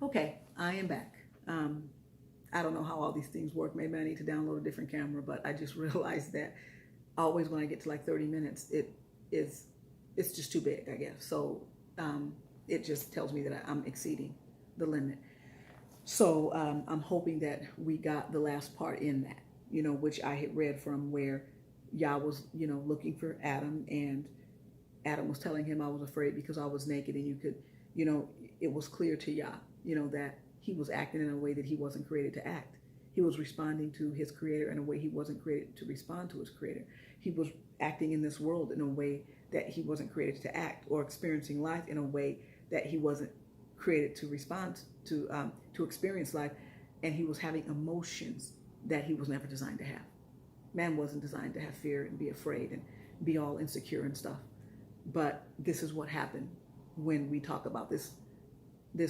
Okay, I am back. I don't know how all these things work. Maybe I need to download a different camera, but I just realized that always when I get to like 30 minutes, is it's just too big, I guess. So it just tells me that I'm exceeding the limit. So I'm hoping that we got the last part in that, which I had read from where Yah was, looking for Adam, and Adam was telling him I was afraid because I was naked, and you could, it was clear to Yah, that he was acting in a way that he wasn't created to act. He was responding to his creator in a way he wasn't created to respond to his creator. He was acting in this world in a way that he wasn't created to act, or experiencing life in a way that he wasn't created to respond to experience life. And he was having emotions that he was never designed to have. Man wasn't designed to have fear and be afraid and be all insecure and stuff. But this is what happened when we talk about this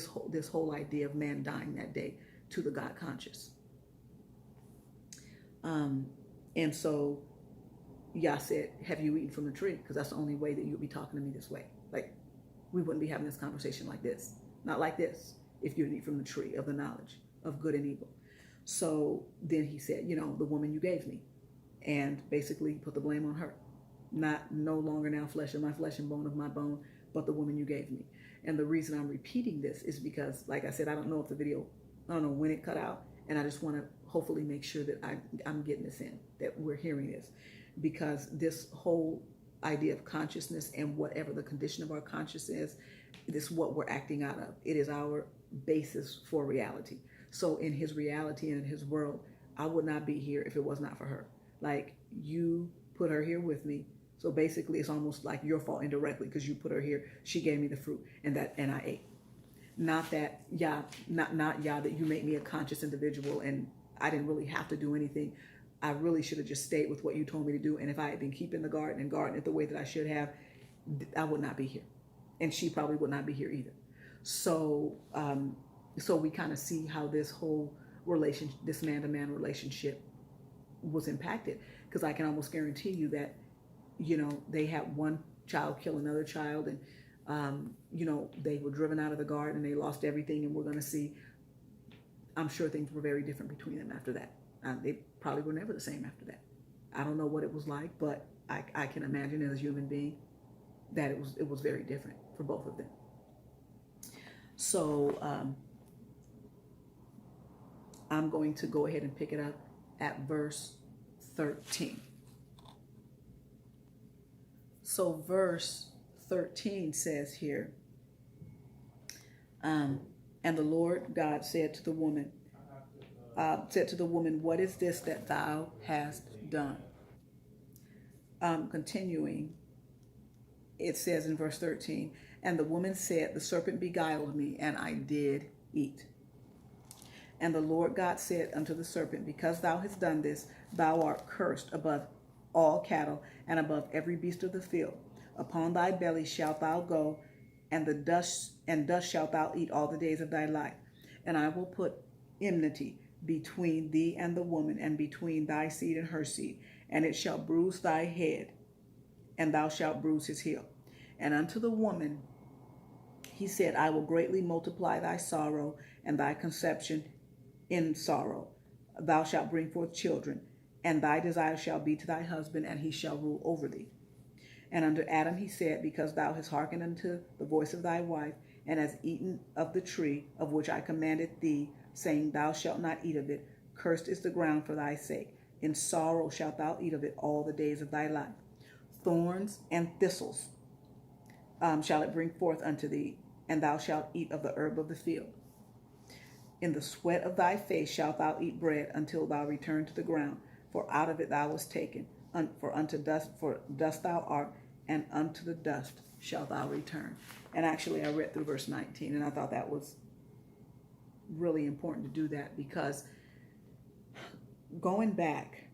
whole idea of man dying that day to the God conscious. And so Yah said, have you eaten from the tree? Because that's the only way that you would be talking to me this way. Like, we wouldn't be having this conversation like this. Not like this, if you eat from the tree of the knowledge of good and evil. So then he said, the woman you gave me. And basically put the blame on her. No longer now flesh of my flesh and bone of my bone, but the woman you gave me. And the reason I'm repeating this is because, like I said, I don't know when it cut out. And I just want to hopefully make sure that I'm getting this in, that we're hearing this. Because this whole idea of consciousness and whatever the condition of our consciousness is, this is what we're acting out of. It is our basis for reality. So in his reality and in his world, I would not be here if it was not for her. Like, you put her here with me. So basically it's almost like your fault indirectly, because you put her here. She gave me the fruit and I ate. Not that, not that you make me a conscious individual and I didn't really have to do anything. I really should have just stayed with what you told me to do. And if I had been keeping the garden and gardening it the way that I should have, I would not be here. And she probably would not be here either. So, so we kind of see how this whole relationship, this man-to-man relationship was impacted. Because I can almost guarantee you that, they had one child kill another child, and, they were driven out of the garden and they lost everything. And we're going to see, I'm sure things were very different between them after that. They probably were never the same after that. I don't know what it was like, but I can imagine as a human being that it was very different for both of them. So I'm going to go ahead and pick it up at verse 13. So verse 13 says here, and the Lord God said to the woman, what is this that thou hast done? Continuing, it says in verse 13, and the woman said, the serpent beguiled me, and I did eat. And the Lord God said unto the serpent, because thou hast done this, thou art cursed above all cattle, and above every beast of the field. Upon thy belly shalt thou go, and dust shalt thou eat all the days of thy life. And I will put enmity between thee and the woman, and between thy seed and her seed, and it shall bruise thy head, and thou shalt bruise his heel. And unto the woman he said, I will greatly multiply thy sorrow and thy conception in sorrow. Thou shalt bring forth children, and thy desire shall be to thy husband, and he shall rule over thee. And unto Adam he said, because thou hast hearkened unto the voice of thy wife, and hast eaten of the tree of which I commanded thee, saying, thou shalt not eat of it, cursed is the ground for thy sake. In sorrow shalt thou eat of it all the days of thy life. Thorns and thistles shall it bring forth unto thee, and thou shalt eat of the herb of the field. In the sweat of thy face shalt thou eat bread until thou return to the ground, for out of it thou wast taken. For dust thou art, and unto the dust shalt thou return. And actually I read through verse 19, and I thought that was really important to do that, because going back,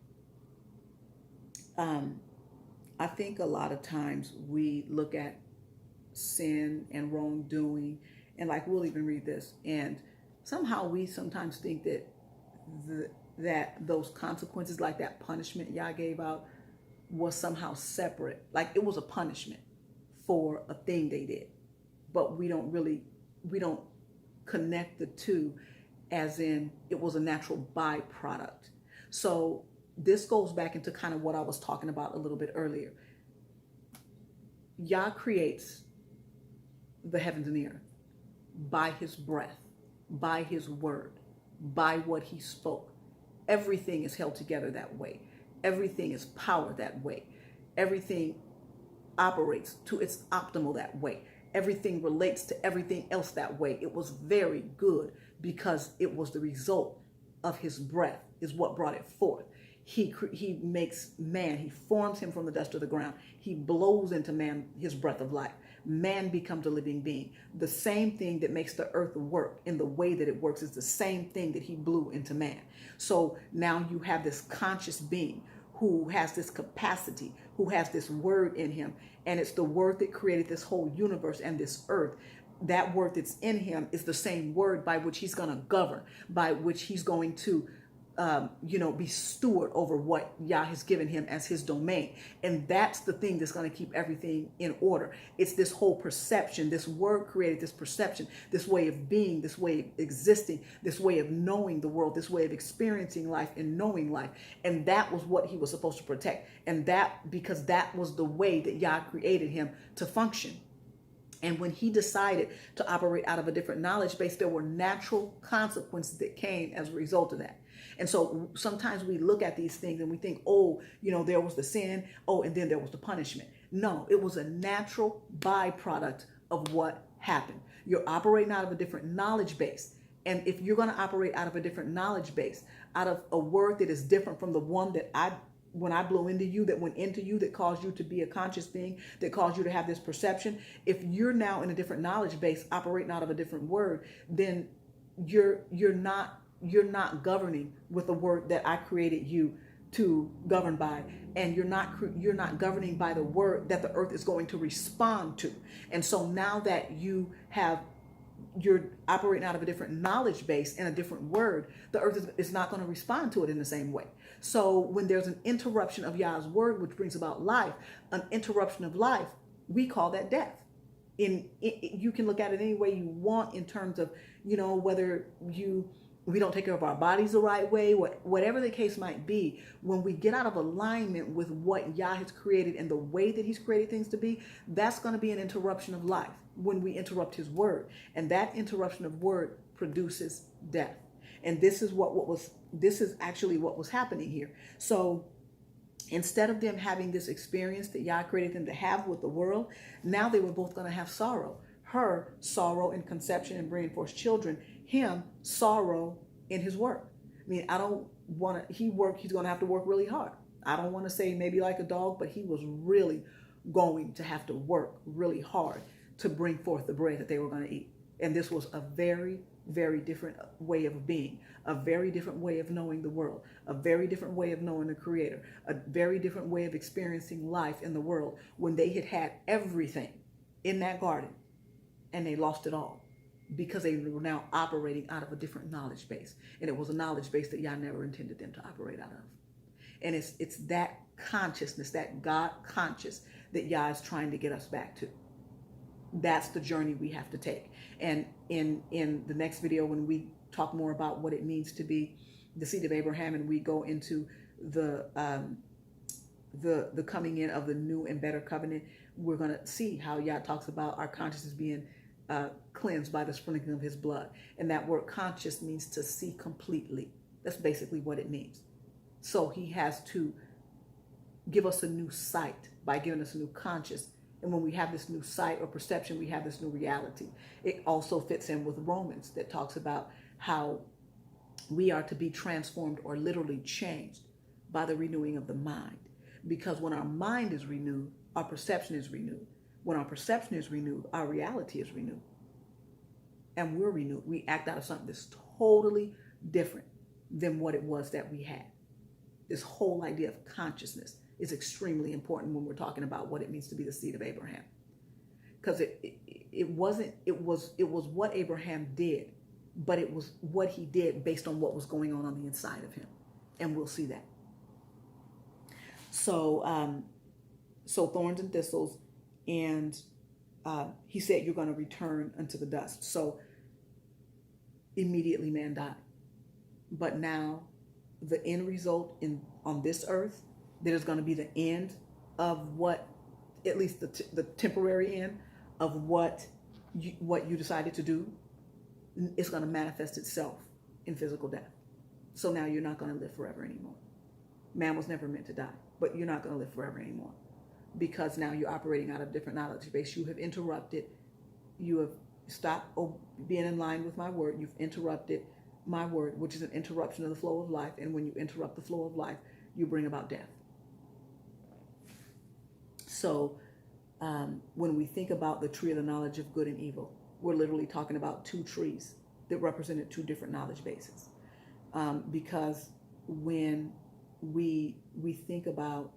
I think a lot of times we look at sin and wrongdoing, and like we'll even read this, and somehow we sometimes think that that those consequences, like that punishment Yah gave out, was somehow separate. Like it was a punishment for a thing they did. But we don't connect the two as in it was a natural byproduct. So this goes back into kind of what I was talking about a little bit earlier. Yah creates the heavens and the earth by his breath, by his word, by what he spoke. Everything is held together that way. Everything is powered that way. Everything operates to its optimal that way. Everything relates to everything else that way. It was very good because it was the result of his breath is what brought it forth. He makes man, he forms him from the dust of the ground. He blows into man his breath of life. Man becomes a living being. The same thing that makes the earth work in the way that it works is the same thing that he blew into man. So now you have this conscious being who has this capacity, who has this word in him. And it's the word that created this whole universe and this earth. That word that's in him is the same word by which he's going to govern, by which he's going to be steward over what Yah has given him as his domain. And that's the thing that's going to keep everything in order. It's this whole perception. This word created this perception, this way of being, this way of existing, this way of knowing the world, this way of experiencing life and knowing life. And that was what he was supposed to protect. And that, because that was the way that Yah created him to function. And when he decided to operate out of a different knowledge base, there were natural consequences that came as a result of that. And so sometimes we look at these things and we think, oh, there was the sin. Oh, and then there was the punishment. No, it was a natural byproduct of what happened. You're operating out of a different knowledge base. And if you're going to operate out of a different knowledge base, out of a word that is different from the one that when I blow into you, that went into you, that caused you to be a conscious being, that caused you to have this perception. If you're now in a different knowledge base, operating out of a different word, then you're not governing with the word that I created you to govern by, and you're not governing by the word that the earth is going to respond to. And so now that you're operating out of a different knowledge base and a different word, the earth is not going to respond to it in the same way. So when there's an interruption of Yah's word, which brings about life, an interruption of life, we call that death. You can look at it any way you want in terms of, whether we don't take care of our bodies the right way, whatever the case might be. When we get out of alignment with what Yah has created and the way that he's created things to be, that's going to be an interruption of life when we interrupt his word. And that interruption of word produces death. And this is actually what was happening here. So instead of them having this experience that Yah created them to have with the world, now they were both going to have sorrow. Her sorrow in conception and bringing forth children, him sorrow in his work. I mean, he's going to have to work really hard. I don't want to say maybe like a dog, but he was really going to have to work really hard to bring forth the bread that they were going to eat. And this was a very, very different way of being, a very different way of knowing the world, a very different way of knowing the Creator, a very different way of experiencing life in the world when they had everything in that garden and they lost it all because they were now operating out of a different knowledge base. And it was a knowledge base that Yah never intended them to operate out of. And it's that consciousness, that God conscious, that Yah is trying to get us back to. That's the journey we have to take. And in the next video, when we talk more about what it means to be the seed of Abraham, and we go into the coming in of the new and better covenant, we're going to see how Yah talks about our consciousness being cleansed by the sprinkling of his blood. And that word conscious means to see completely. That's basically what it means. So he has to give us a new sight by giving us a new conscious. And when we have this new sight or perception, we have this new reality. It also fits in with Romans that talks about how we are to be transformed or literally changed by the renewing of the mind. Because when our mind is renewed, our perception is renewed. When our perception is renewed, our reality is renewed. And we're renewed. We act out of something that's totally different than what it was that we had. This whole idea of consciousness is extremely important when we're talking about what it means to be the seed of Abraham. Because it was what Abraham did, but it was what he did based on what was going on the inside of him. And we'll see that. So thorns and thistles, and he said you're going to return unto the dust. So immediately man died. But now the end result on this earth, there's going to be the end of what, at least the temporary end of what you decided to do. It's going to manifest itself in physical death. So now you're not going to live forever anymore. Man was never meant to die, but you're not going to live forever anymore, because now you're operating out of different knowledge base. You have interrupted. You have stopped being in line with my word. You've interrupted my word, which is an interruption of the flow of life. And when you interrupt the flow of life, you bring about death. So when we think about the tree of the knowledge of good and evil, we're literally talking about two trees that represented two different knowledge bases. Because when we think about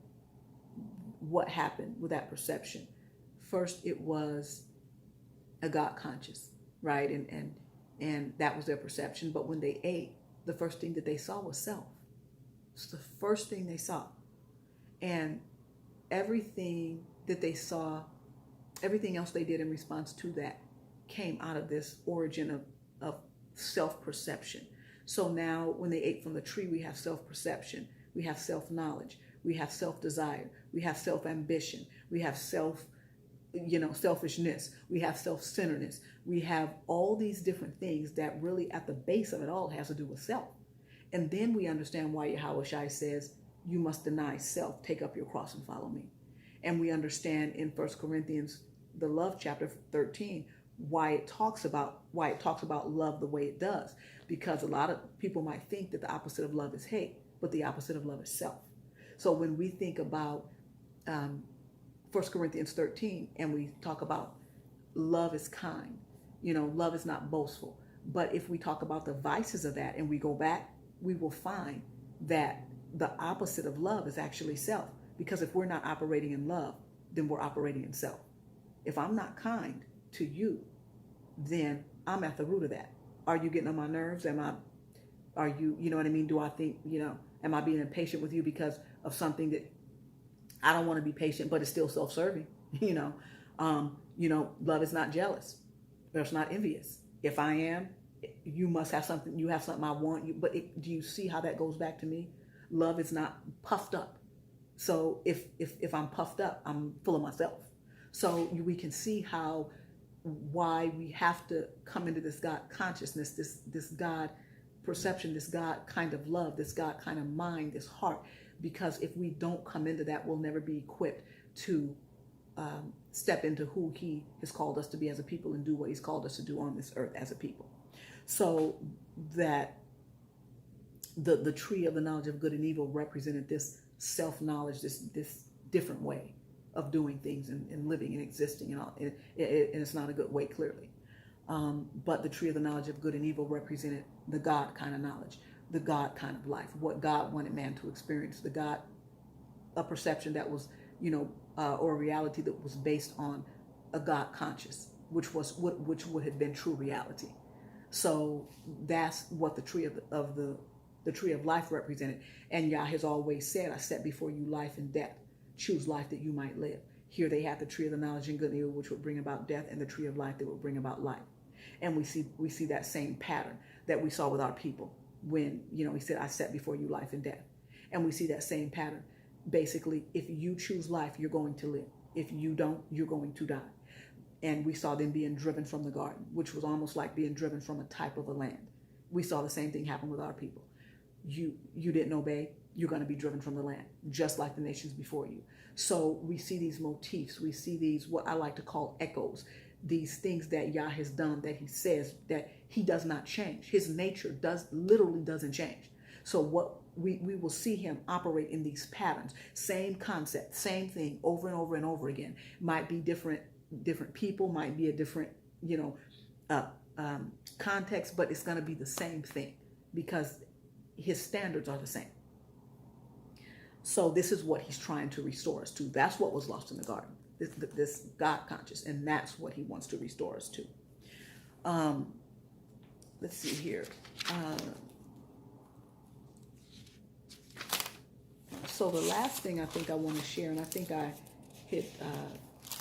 what happened with that perception, first it was a God conscious, right? And that was their perception. But when they ate, the first thing that they saw was self. It's the first thing they saw. And everything that they saw, everything else they did in response to that came out of this origin of self-perception. So now when they ate from the tree, we have self-perception, we have self-knowledge, we have self-desire, we have self-ambition, we have selfishness, we have self-centeredness, we have all these different things that really at the base of it all has to do with self. And then we understand why Yahushua says, you must deny self, take up your cross and follow me. And we understand in 1 Corinthians, the love chapter 13, why it talks about love the way it does. Because a lot of people might think that the opposite of love is hate, but the opposite of love is self. So when we think about 1 Corinthians 13 and we talk about love is kind, love is not boastful. But if we talk about the vices of that and we go back, we will find that the opposite of love is actually self. Because if we're not operating in love, then we're operating in self. If I'm not kind to you, then I'm at the root of that. Are you getting on my nerves? Are you, you know what I mean? Do I think, am I being impatient with you because of something that I don't want to be patient, but it's still self-serving? Love is not jealous. It's not envious. If I am, you must have something. You have something I want you. But do you see how that goes back to me? Love is not puffed up. So if I'm puffed up, I'm full of myself. So we can see why we have to come into this God consciousness, this God perception, this God kind of love, this God kind of mind, this heart. Because if we don't come into that, we'll never be equipped to step into who he has called us to be as a people and do what he's called us to do on this earth as a people. So that the tree of the knowledge of good and evil represented this self-knowledge, this different way of doing things and living and existing, and all, and it's not a good way, clearly. But the tree of the knowledge of good and evil represented the God kind of knowledge, the God kind of life, what God wanted man to experience, a perception that was, or a reality that was based on a God conscious, which would have been true reality. So that's what the tree the tree of life represented. And Yah has always said, I set before you life and death. Choose life that you might live. Here they have the tree of the knowledge and good and evil, which would bring about death, and the tree of life that would bring about life. And we see that same pattern that we saw with our people when, he said, I set before you life and death. And we see that same pattern. Basically, if you choose life, you're going to live. If you don't, you're going to die. And we saw them being driven from the garden, which was almost like being driven from a type of a land. We saw the same thing happen with our people. You didn't obey, you're going to be driven from the land, just like the nations before you. So we see these motifs, we see these, what I like to call echoes, these things that Yah has done, that he says that he does not change. His nature literally doesn't change. So what we will see him operate in these patterns, same concept, same thing over and over and over again. Might be different people, might be a different, context, but it's going to be the same thing because his standards are the same. So this is what he's trying to restore us to. That's what was lost in the garden, this God conscious, and that's what he wants to restore us to. Let's see here. So the last thing I think I want to share, and I think I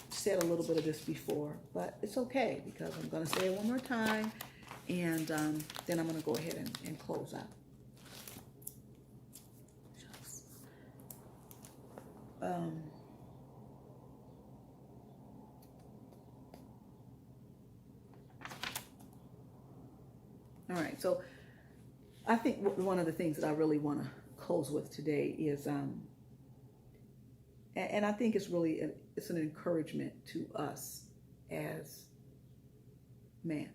said a little bit of this before, but it's okay because I'm going to say it one more time. And then I'm going to go ahead and close out. Shucks. All right, so I think one of the things that I really want to close with today is, and I think it's really it's an encouragement to us as man,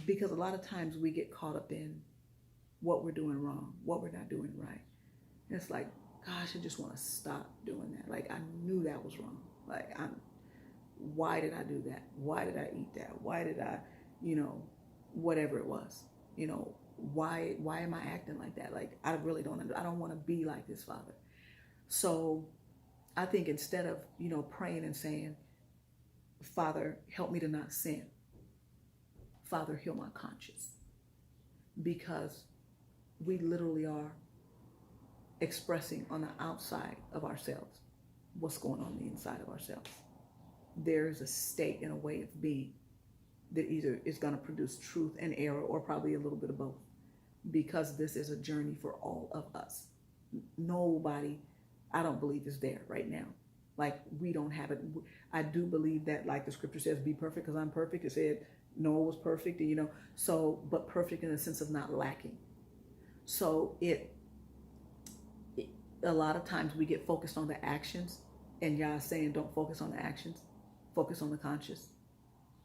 because a lot of times we get caught up in what we're doing wrong, what we're not doing right. And it's like, gosh, I just want to stop doing that. Like, I knew that was wrong. Like, why did I do that? Why did I eat that? Why did I, whatever it was, why am I acting like that? Like, I really I don't want to be like this, Father. So I think instead of, praying and saying, Father, help me to not sin. Father, heal my conscience. Because we literally are expressing on the outside of ourselves what's going on the inside of ourselves. There is a state and a way of being that either is going to produce truth and error, or probably a little bit of both, because this is a journey for all of us. Nobody, I don't believe, is there right now. Like, we don't have it. I do believe that, like the scripture says, be perfect because I'm perfect. It said Noah was perfect, and but perfect in the sense of not lacking. So a lot of times we get focused on the actions, and Yah is saying, don't focus on the actions, focus on the conscious.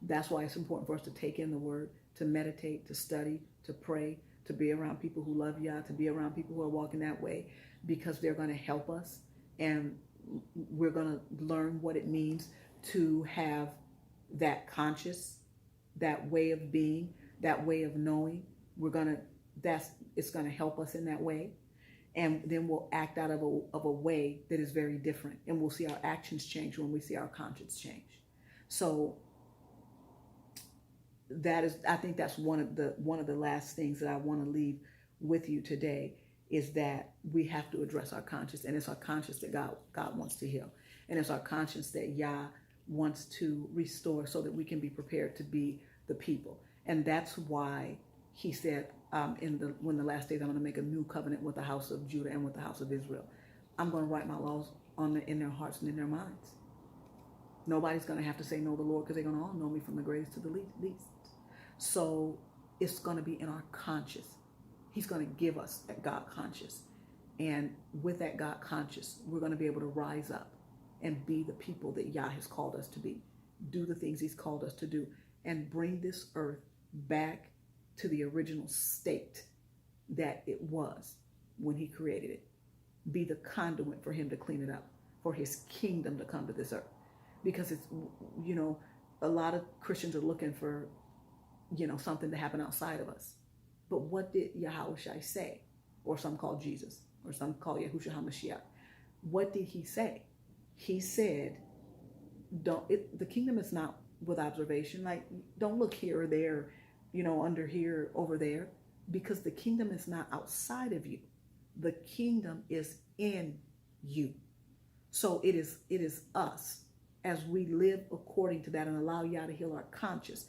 That's why it's important for us to take in the word, to meditate, to study, to pray, to be around people who love Yah, to be around people who are walking that way, because they're going to help us, and we're going to learn what it means to have that conscious, that way of being, that way of knowing. It's going to help us in that way. And then we'll act out of a way that is very different. And we'll see our actions change when we see our conscience change. So I think that's one of the last things that I want to leave with you today, is that we have to address our conscience. And it's our conscience that God wants to heal. And it's our conscience that Yah wants to restore, so that we can be prepared to be the people. And that's why he said, when the last days, I'm going to make a new covenant with the house of Judah and with the house of Israel. I'm going to write my laws in their hearts and in their minds. Nobody's going to have to say know the Lord, because they're going to all know me, from the greatest to the least. So it's going to be in our conscience. He's going to give us that God conscious. And with that God conscious, we're going to be able to rise up and be the people that Yah has called us to be. Do the things he's called us to do, and bring this earth back to the original state that it was when he created it. Be the conduit for him to clean it up, for his kingdom to come to this earth. Because it's, a lot of Christians are looking for, something to happen outside of us. But what did Yahushua say? Or some call Jesus, or some call Yahushua HaMashiach. What did he say? He said, the kingdom is not with observation. Like, don't look here or there, under here, over there, because the kingdom is not outside of you. The kingdom is in you. So it is us, as we live according to that and allow Yah to heal our conscience,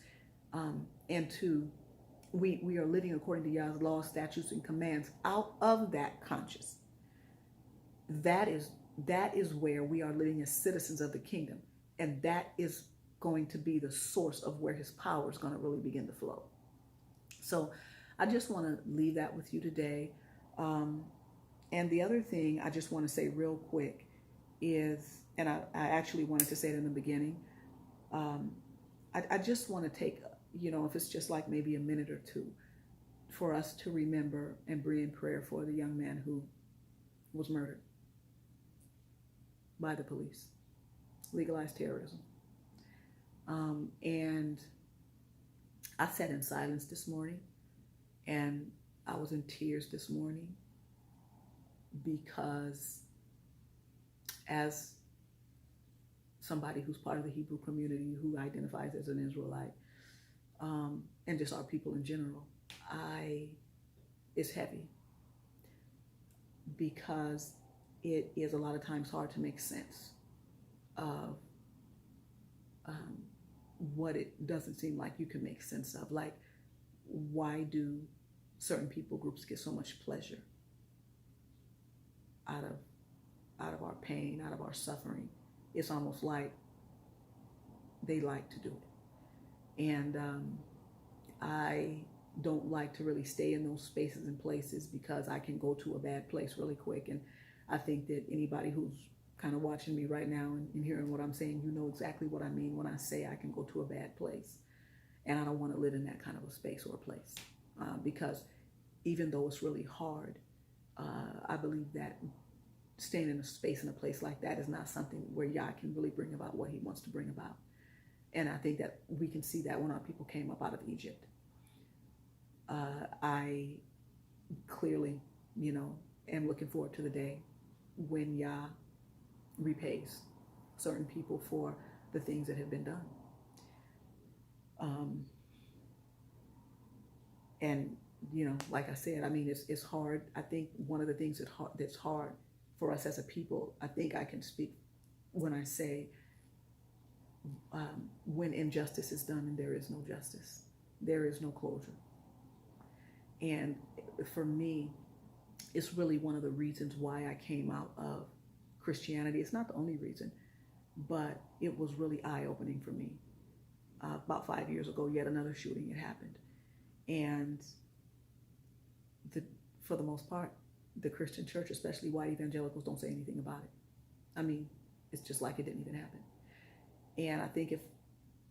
we are living according to Yah's laws, statutes, and commands out of that conscience. That is where we are living as citizens of the kingdom, and that is going to be the source of where his power is going to really begin to flow. So I just want to leave that with you today. And the other thing I just want to say real quick is, and I actually wanted to say it in the beginning, I just want to take, if it's just like maybe a minute or two, for us to remember and be in prayer for the young man who was murdered by the police, legalized terrorism. And I sat in silence this morning, and I was in tears this morning, because as somebody who's part of the Hebrew community, who identifies as an Israelite, and just our people in general, it's heavy, because it is a lot of times hard to make sense of what it doesn't seem like you can make sense of. Like, why do certain people groups get so much pleasure out of our pain, out of our suffering? It's almost like they like to do it. And I don't like to really stay in those spaces and places, because I can go to a bad place really quick. And I think that anybody who's kind of watching me right now and hearing what I'm saying, you know exactly what I mean when I say I can go to a bad place. And I don't want to live in that kind of a space or a place, because even though it's really hard, I believe that staying in a space in a place like that is not something where Yah can really bring about what he wants to bring about. And I think that we can see that when our people came up out of Egypt. I clearly, am looking forward to the day when Yah repays certain people for the things that have been done. And like I said, I mean, it's hard. I think one of the things that's hard for us as a people, I think I can speak when I say, when injustice is done and there is no justice, there is no closure. And for me, it's really one of the reasons why I came out of Christianity. It's not the only reason, but it was really eye-opening for me. About 5 years ago, yet another shooting had happened. And for the most part, the Christian church, especially white evangelicals, don't say anything about it. I mean, it's just like it didn't even happen. And I think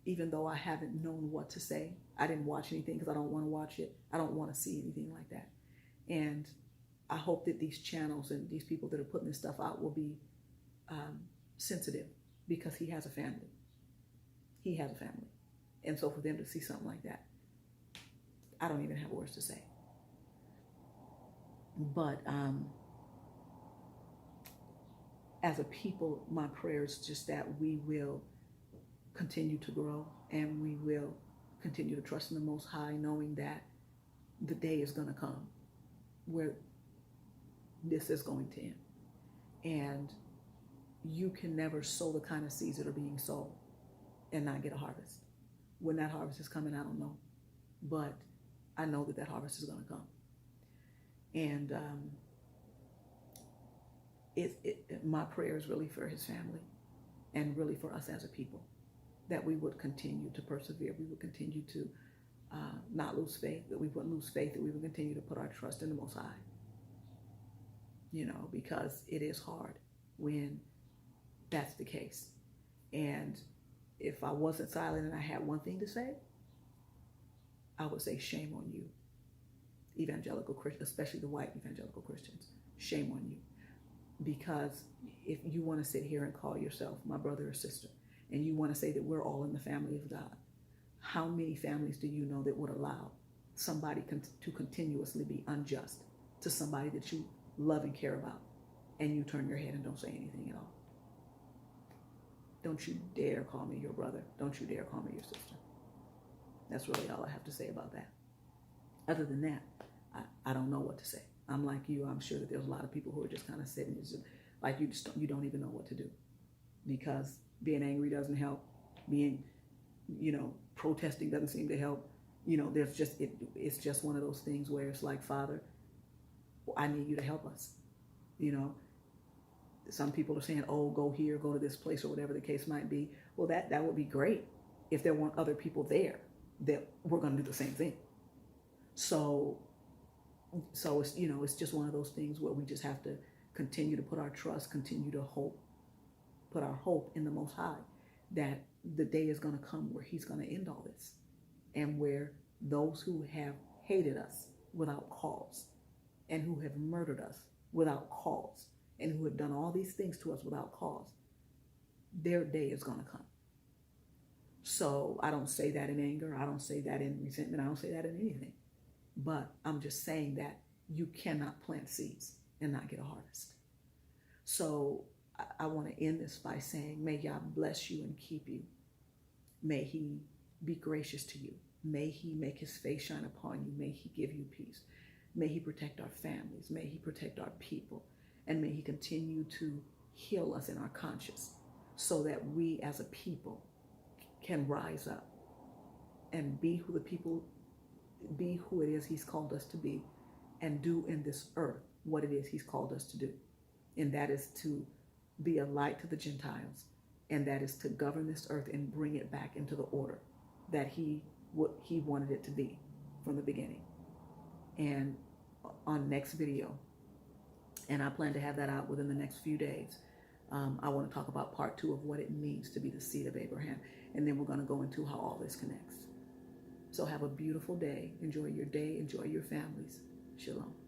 even though I haven't known what to say, I didn't watch anything because I don't want to watch it. I don't want to see anything like that. And I hope that these channels and these people that are putting this stuff out will be sensitive, because he has a family. He has a family. And so for them to see something like that, I don't even have words to say. But as a people, my prayer is just that we will continue to grow, and we will continue to trust in the Most High, knowing that the day is going to come where this is going to end. And you can never sow the kind of seeds that are being sown and not get a harvest. When that harvest is coming, I don't know. But I know that harvest is going to come. And my prayer is really for his family and really for us as a people, that we would continue to persevere. We would continue to not lose faith, that we wouldn't lose faith, that we would continue to put our trust in the Most High. Because it is hard when that's the case. And if I wasn't silent and I had one thing to say, I would say shame on you, evangelical Christians, especially the white evangelical Christians. Shame on you. Because if you want to sit here and call yourself my brother or sister, and you want to say that we're all in the family of God, how many families do you know that would allow somebody to continuously be unjust to somebody that you love and care about, and you turn your head and don't say anything at all? Don't you dare call me your brother. Don't you dare call me your sister. That's really all I have to say about that. Other than that, I don't know what to say. I'm like you. I'm sure that there's a lot of people who are just kind of sitting, like you don't even know what to do, because being angry doesn't help. Being, protesting doesn't seem to help. It's just one of those things where it's like, Father, I need you to help us. Some people are saying, oh, go here, go to this place, or whatever the case might be. Well, that would be great if there weren't other people there that were going to do the same thing. So it's, it's just one of those things where we just have to continue to put our trust, continue to hope, put our hope in the Most High, that the day is going to come where he's going to end all this, and where those who have hated us without cause, and who have murdered us without cause, and who have done all these things to us without cause, their day is going to come. So I don't say that in anger. I don't say that in resentment. I don't say that in anything. But I'm just saying that you cannot plant seeds and not get a harvest. So I want to end this by saying, may Yah bless you and keep you. May he be gracious to you. May he make his face shine upon you. May he give you peace. May he protect our families. May he protect our people. And may he continue to heal us in our conscience, so that we as a people can rise up and be who it is he's called us to be, and do in this earth what it is he's called us to do. And that is to be a light to the Gentiles, and that is to govern this earth and bring it back into the order that he wanted it to be from the beginning. And on next video, and I plan to have that out within the next few days, I want to talk about part 2 of what it means to be the seed of Abraham. And then we're going to go into how all this connects. So have a beautiful day. Enjoy your day. Enjoy your families. Shalom.